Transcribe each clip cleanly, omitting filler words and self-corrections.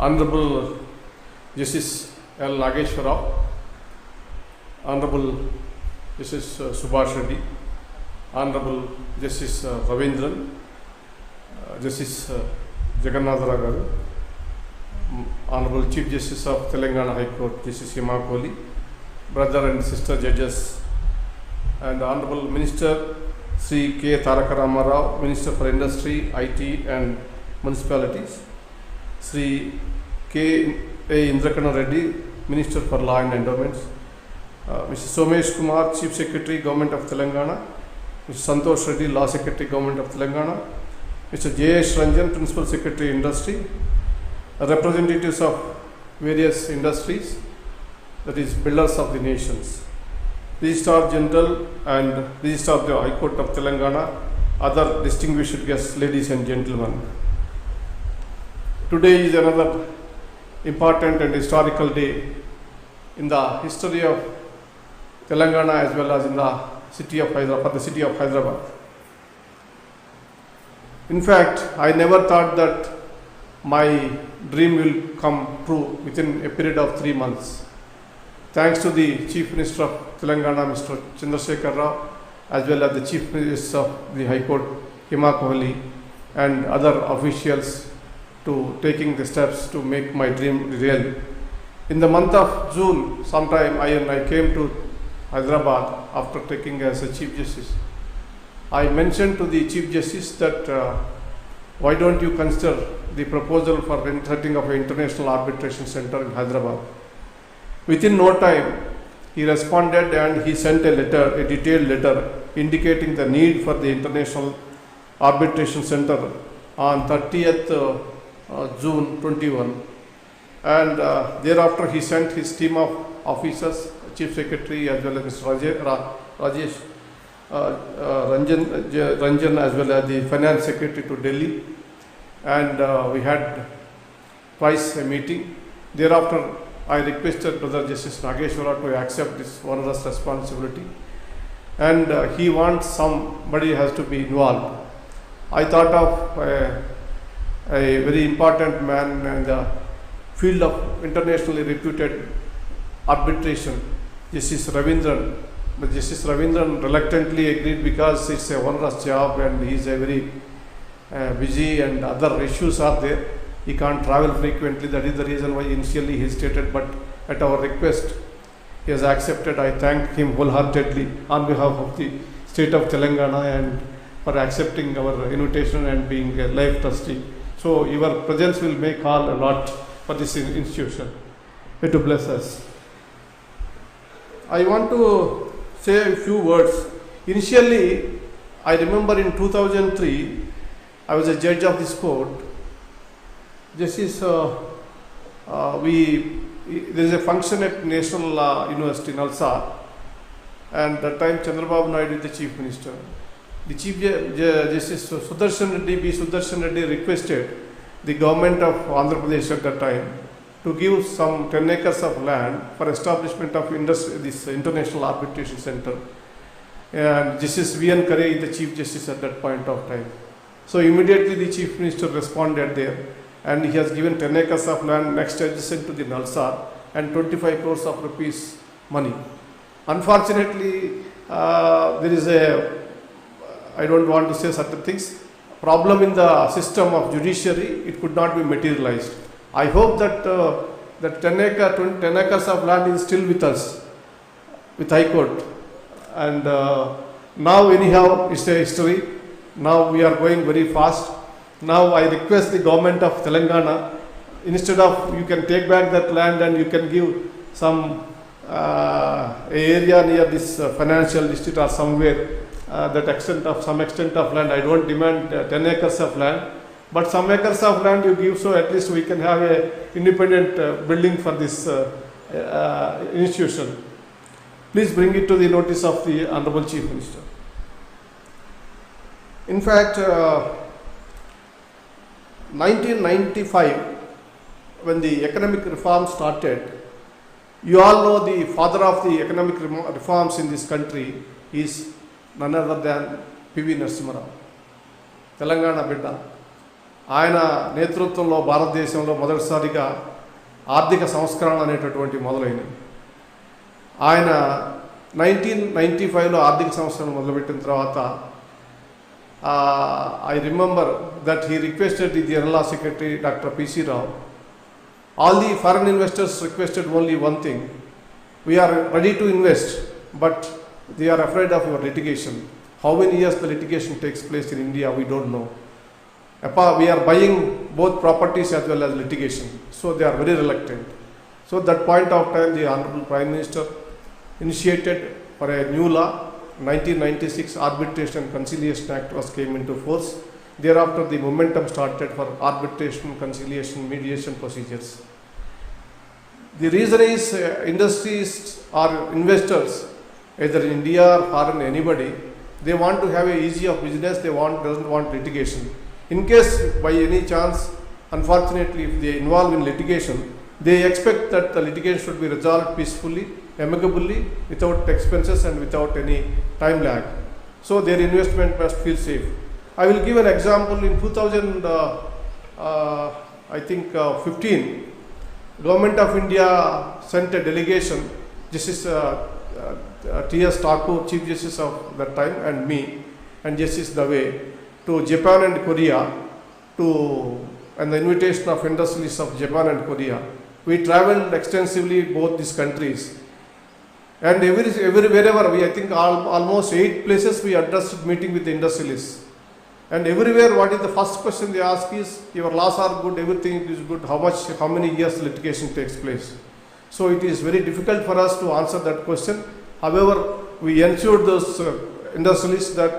Honorable Justice L. Nageshwar Rao, Honorable Justice Subhash Reddy, Honorable Justice Ravindran, Justice Jagannatha Garu, Honorable Chief Justice of Telangana High Court, Justice Hema Kohli, brother and sister judges, and Honorable Minister Sri K. Taraka Rama Rao, Minister for Industry, IT and Municipalities, Sri K. A. Indrakana Reddy, Minister for Law and Endowments, Mr. Somesh Kumar, Chief Secretary, Government of Telangana, Mr. Santosh Reddy, Law Secretary, Government of Telangana, Mr. J.S. Ranjan, Principal Secretary, Industry, representatives of various industries, that is, builders of the nations, Registrar General and Registrar of the High Court of Telangana, other distinguished guests, ladies and gentlemen. Today is another important and historical day in the history of Telangana as well as in the city of Hyderabad, for the city of Hyderabad. In fact, I never thought that my dream will come true within a period of 3 months. Thanks to the Chief Minister of Telangana, Mr. Chandrasekhar Rao, as well as the Chief Minister of the High Court, Hema Kohli, and other officials to taking the steps to make my dream real. In the month of June, sometime I came to Hyderabad after taking as a Chief Justice. I mentioned to the Chief Justice that why don't you consider the proposal for setting up an international arbitration center in Hyderabad. Within no time, he responded and he sent a letter, a detailed letter, indicating the need for the international arbitration center on 30th June 21. And thereafter he sent his team of officers, Chief Secretary as well as Mr. Rajesh Ranjan as well as the Finance Secretary to Delhi, and we had twice a meeting. Thereafter I requested Brother Justice Nageshwara to accept this onerous responsibility, and he wants somebody has to be involved. I thought of a very important man in the field of internationally reputed arbitration, Justice Ravindran. But Justice Ravindran reluctantly agreed because it's a onerous job and he is a very busy and other issues are there. He can't travel frequently. That is the reason why initially he stated, but at our request he has accepted. I thank him wholeheartedly on behalf of the state of Telangana and for accepting our invitation and being a life trustee. So your presence will make all a lot for this institution. May to bless us. I want to say a few words. Initially, I remember in 2003, I was a judge of this court. This is there is a function at National University, Nalsar, and that time Chandrababu Naidu is the Chief Minister. The Chief Justice Sudarshan Reddy, B. Sudarshan Reddy requested the government of Andhra Pradesh at that time to give some 10 acres of land for establishment of this international arbitration center. And Justice V.N. Kare is the Chief Justice at that point of time. So immediately the Chief Minister responded there, and he has given 10 acres of land next adjacent to the Nalsar and 25 crores of rupees money. Unfortunately, there is I don't want to say certain things, problem in the system of judiciary. It could not be materialized. I hope that that 10 acres of land is still with us, with High Court. And now anyhow it's a history. Now we are going very fast. Now I request the government of Telangana, instead of you can take back that land and you can give some area near this financial district or somewhere, some extent of land. I don't demand 10 acres of land, but some acres of land you give, so at least we can have a independent building for this institution. Please bring it to the notice of the Honorable Chief Minister. In fact, 1995, when the economic reform started, you all know the father of the economic reforms in this country is none other than P.V. Narasimha Rao, Telangana Bidda. ఆయన నేతృత్వంలో భారతదేశంలో మొదటిసారిగా ఆర్థిక సంస్కరణ అనేటటువంటి మొదలైనవి. ఆయన 1995లో ఆర్థిక సంస్కరణ మొదలుపెట్టిన తర్వాత I remember that he requested the General Secretary Dr. P.C. Rao. All the foreign investors requested only one thing: we are ready to invest, but they are afraid of your litigation. How many years the litigation takes place in India, we don't know. We are buying both properties as well as litigation, so they are very reluctant. So at that point of time, the Honorable Prime Minister initiated for a new law. 1996 Arbitration and Conciliation Act was came into force. Thereafter, the momentum started for arbitration, conciliation, mediation procedures. The reason is industries or investors, either in India or foreign, anybody, they want to have a easy of business. They doesn't want litigation. In case by any chance, unfortunately, if they involve in litigation, they expect that the litigation should be resolved peacefully, amicably, without expenses and without any time lag. So their investment must feel safe. I will give an example. In 2015, Government of India sent a delegation. This is T.S. Thakur, Chief Justice of that time, and me, and Justice Dave, to Japan and Korea, and the invitation of industrialists of Japan and Korea. We travelled extensively both these countries, and wherever I think almost 8 places we addressed meeting with the industrialists, and everywhere what is the first question they ask is, your laws are good, everything is good, how many years litigation takes place. So it is very difficult for us to answer that question. However, we ensured those industrialists that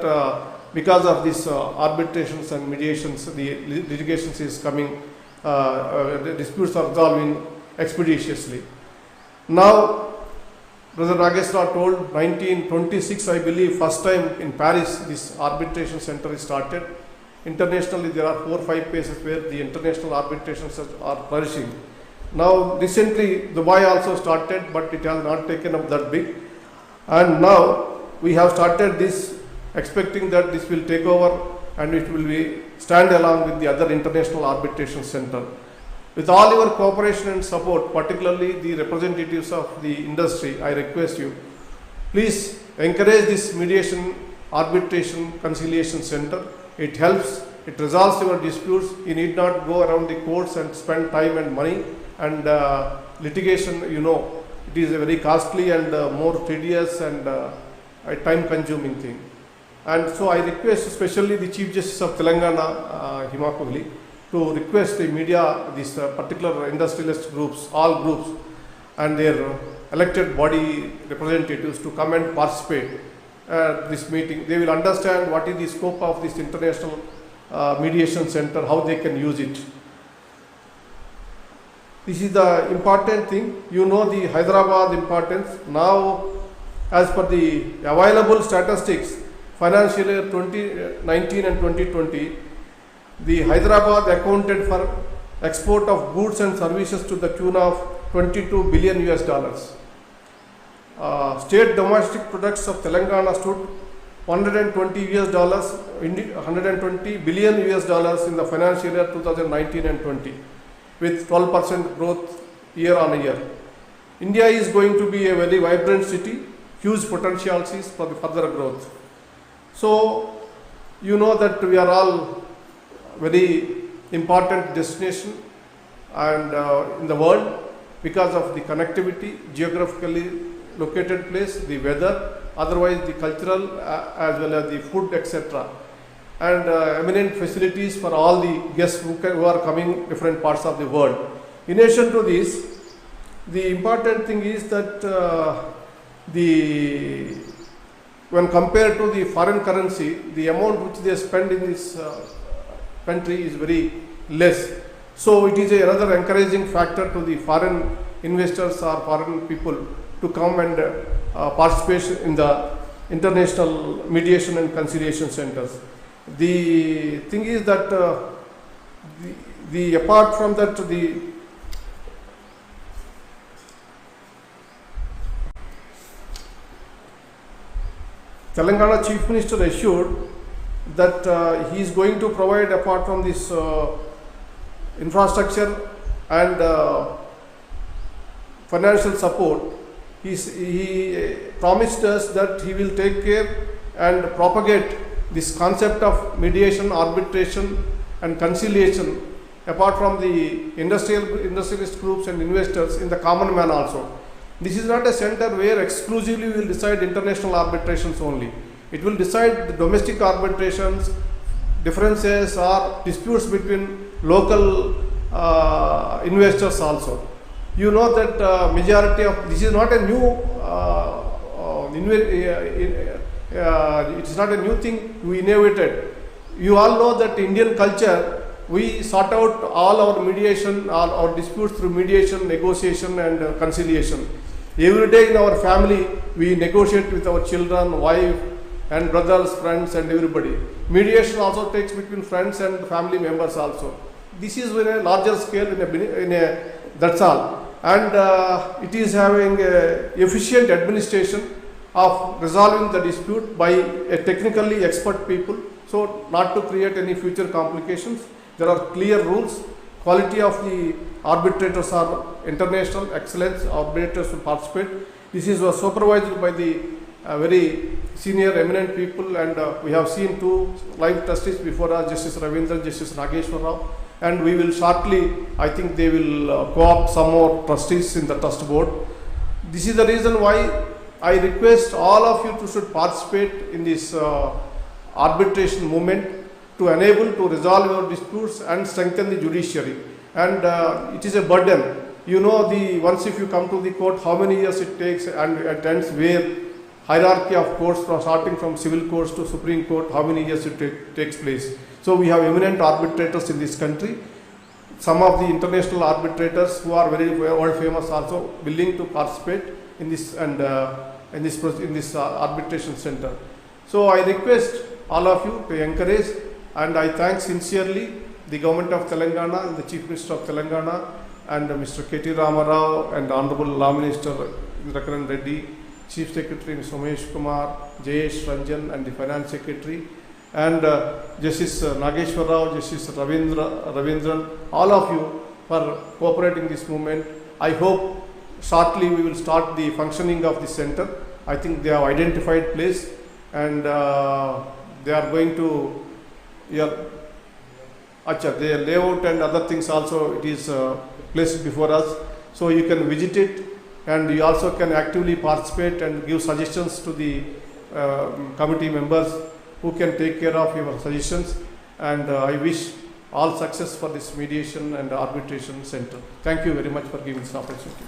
because of these arbitrations and mediations, the litigations is coming, the disputes are resolving expeditiously. Now, Brother Nagesh Rao told 1926, I believe, first time in Paris this arbitration center is started. Internationally, there are 4 or 5 places where the international arbitrations are flourishing. Now, recently, Dubai also started, but it has not taken up that big. And now, we have started this, expecting that this will take over and it will be stand along with the other international arbitration center. With all your cooperation and support, particularly the representatives of the industry, I request you, please encourage this mediation, arbitration, conciliation center. It helps, it resolves your disputes. You need not go around the courts and spend time and money. And litigation, it is a very costly and more tedious and a time-consuming thing. And so I request especially the Chief Justice of Telangana, Hima Kohli, to request the media, these particular industrialist groups, all groups, and their elected body representatives to come and participate at this meeting. They will understand what is the scope of this international mediation center, how they can use it. This is the important thing. You know the Hyderabad importance. Now, as per the available statistics, financial year 2019 and 2020, the Hyderabad accounted for export of goods and services to the tune of $22 billion. State domestic products of Telangana stood $120 billion in the financial year 2019 and 20, with 12% growth year on year. India is going to be a very vibrant city, huge potentials for the further growth. So, you know that we are all very important destination and in the world because of the connectivity, geographically located place, the weather, otherwise the cultural as well as the food, etc. And eminent facilities for all the guests who are coming different parts of the world. In addition to this, the important thing is that when compared to the foreign currency, the amount which they spend in this country is very less. So it is another encouraging factor to the foreign investors or foreign people to come and participate in the international mediation and conciliation centers. The thing is that apart from that, the Telangana Chief Minister assured that he is going to provide, apart from this infrastructure and financial support, he promised us that he will take care and propagate this concept of mediation, arbitration and conciliation, apart from the industrialist groups and investors, in the common man also. This is not a center where exclusively we will decide international arbitrations only. It will decide the domestic arbitrations, differences or disputes between local investors also. You know that majority of, this is not a new it is not a new thing we innovated. You all know that Indian culture, we sort out all our mediation, all our disputes through mediation, negotiation and conciliation. Every day in our family, we negotiate with our children, wife and brothers, friends and everybody. Mediation also takes between friends and family members also. This is in a larger scale, that's all. And it is having efficient administration of resolving the dispute by a technically expert people, so not to create any future complications. There are clear rules. Quality of the arbitrators are international, excellence, arbitrators will participate. This is supervised by the very senior eminent people, and we have seen two live trustees before us, Justice Ravindran, Justice Nageshwar Rao, and we will shortly, I think they will co-opt some more trustees in the trust board. This is the reason why I request all of you to should participate in this arbitration movement to enable to resolve your disputes and strengthen the judiciary. And it is a burden. You know, once if you come to the court, how many years it takes, and it ends where hierarchy of courts, from starting from civil courts to Supreme Court, how many years it takes place. So we have eminent arbitrators in this country. Some of the international arbitrators who are very world famous also willing to participate in this, and in this arbitration center. So I request all of you to encourage, and I thank sincerely the Government of Telangana and the Chief Minister of Telangana and Mr. K.T. Ramarao and Honorable Law Minister Indrakaran Reddy, Chief Secretary Mr. Umesh Kumar, Jayesh Ranjan and the Finance Secretary, and Justice Nageshwar Rao, Justice Ravindran, all of you for cooperating this movement. I hope shortly we will start the functioning of the center. I think they have identified place, and they are going to, their layout and other things also, it is placed before us. So you can visit it, and you also can actively participate and give suggestions to the committee members who can take care of your suggestions. And I wish all success for this mediation and arbitration center. Thank you very much for giving this opportunity.